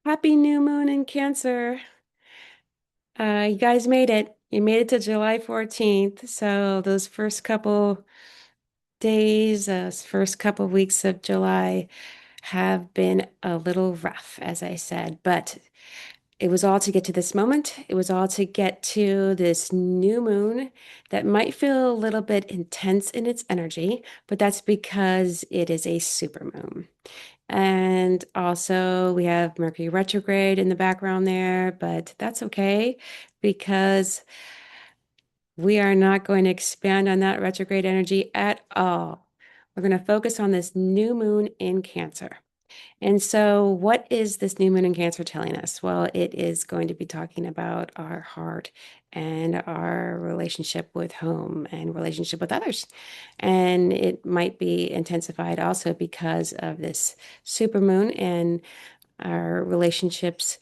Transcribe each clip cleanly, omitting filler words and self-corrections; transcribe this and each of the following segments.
Happy new moon in Cancer. You guys made it. You made it to July 14th. So those first couple days, those first couple weeks of July have been a little rough, as I said, but it was all to get to this moment. It was all to get to this new moon that might feel a little bit intense in its energy, but that's because it is a supermoon. And also, we have Mercury retrograde in the background there, but that's okay because we are not going to expand on that retrograde energy at all. We're going to focus on this new moon in Cancer. And so, what is this new moon in Cancer telling us? Well, it is going to be talking about our heart and our relationship with home and relationship with others. And it might be intensified also because of this supermoon, and our relationships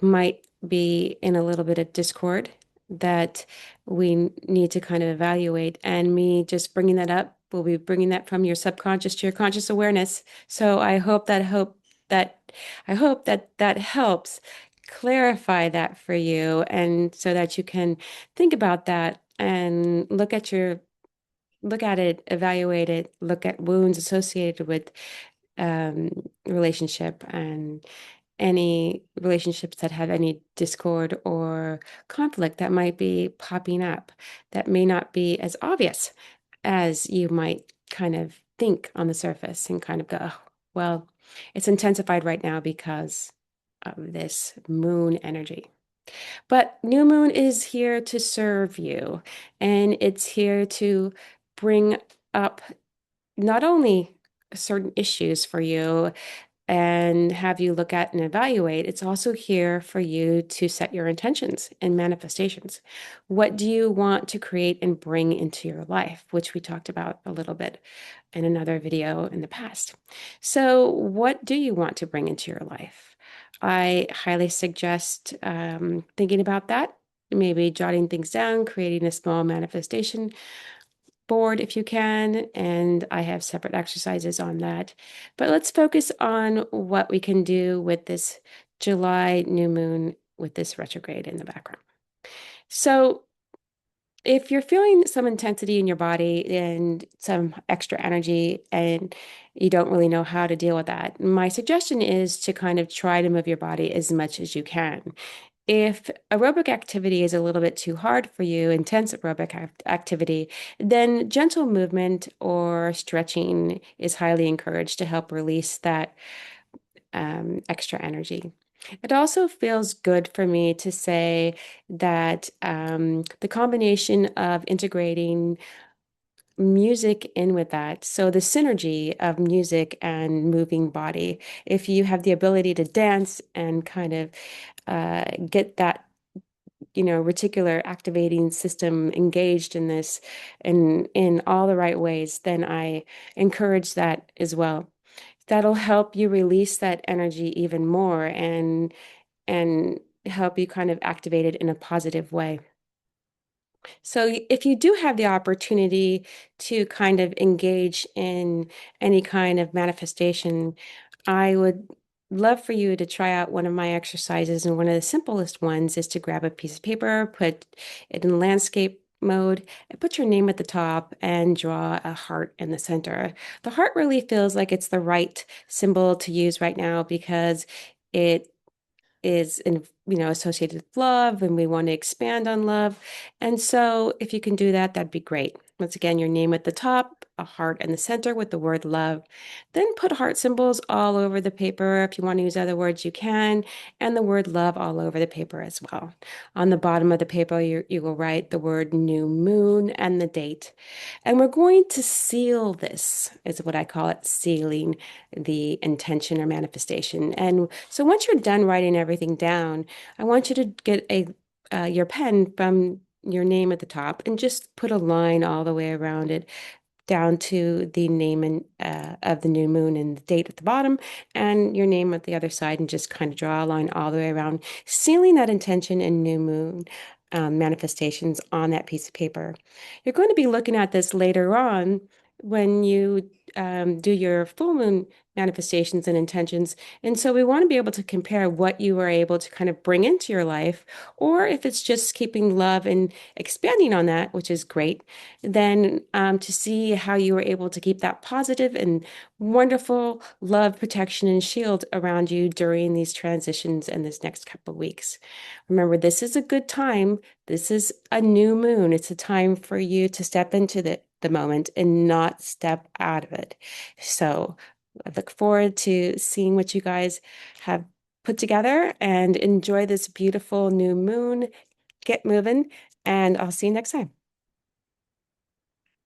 might be in a little bit of discord that we need to kind of evaluate. And me just bringing that up will be bringing that from your subconscious to your conscious awareness. So that I hope that that helps clarify that for you, and so that you can think about that and look at it, evaluate it, look at wounds associated with relationship and any relationships that have any discord or conflict that might be popping up that may not be as obvious as you might kind of think on the surface and kind of go, "Oh, well, it's intensified right now because of this moon energy." But new moon is here to serve you, and it's here to bring up not only certain issues for you and have you look at and evaluate, it's also here for you to set your intentions and manifestations. What do you want to create and bring into your life, which we talked about a little bit in another video in the past. So, what do you want to bring into your life? I highly suggest thinking about that, maybe jotting things down, creating a small manifestation board if you can, and I have separate exercises on that. But let's focus on what we can do with this July new moon with this retrograde in the background. So, if you're feeling some intensity in your body and some extra energy and you don't really know how to deal with that, my suggestion is to kind of try to move your body as much as you can. If aerobic activity is a little bit too hard for you, intense aerobic activity, then gentle movement or stretching is highly encouraged to help release that extra energy. It also feels good for me to say that the combination of integrating music in with that, so the synergy of music and moving body, if you have the ability to dance and kind of get that reticular activating system engaged in this in all the right ways, then I encourage that as well. That'll help you release that energy even more and help you kind of activate it in a positive way. So if you do have the opportunity to kind of engage in any kind of manifestation, I would love for you to try out one of my exercises. And one of the simplest ones is to grab a piece of paper, put it in landscape mode, and put your name at the top and draw a heart in the center. The heart really feels like it's the right symbol to use right now because it is associated with love, and we want to expand on love. And so if you can do that, that'd be great. Once again, your name at the top, a heart in the center with the word love. Then put heart symbols all over the paper. If you want to use other words, you can, and the word love all over the paper as well. On the bottom of the paper, you will write the word new moon and the date. And we're going to seal this, is what I call it, sealing the intention or manifestation. And so once you're done writing everything down, I want you to get a your pen from your name at the top and just put a line all the way around it down to the name of the new moon and the date at the bottom, and your name at the other side, and just kind of draw a line all the way around, sealing that intention and new moon manifestations on that piece of paper. You're going to be looking at this later on when you do your full moon manifestations and intentions. And so we want to be able to compare what you were able to kind of bring into your life, or if it's just keeping love and expanding on that, which is great, then to see how you were able to keep that positive and wonderful love, protection, and shield around you during these transitions and this next couple of weeks. Remember, this is a good time. This is a new moon. It's a time for you to step into the moment and not step out of it. So I look forward to seeing what you guys have put together and enjoy this beautiful new moon. Get moving, and I'll see you next time.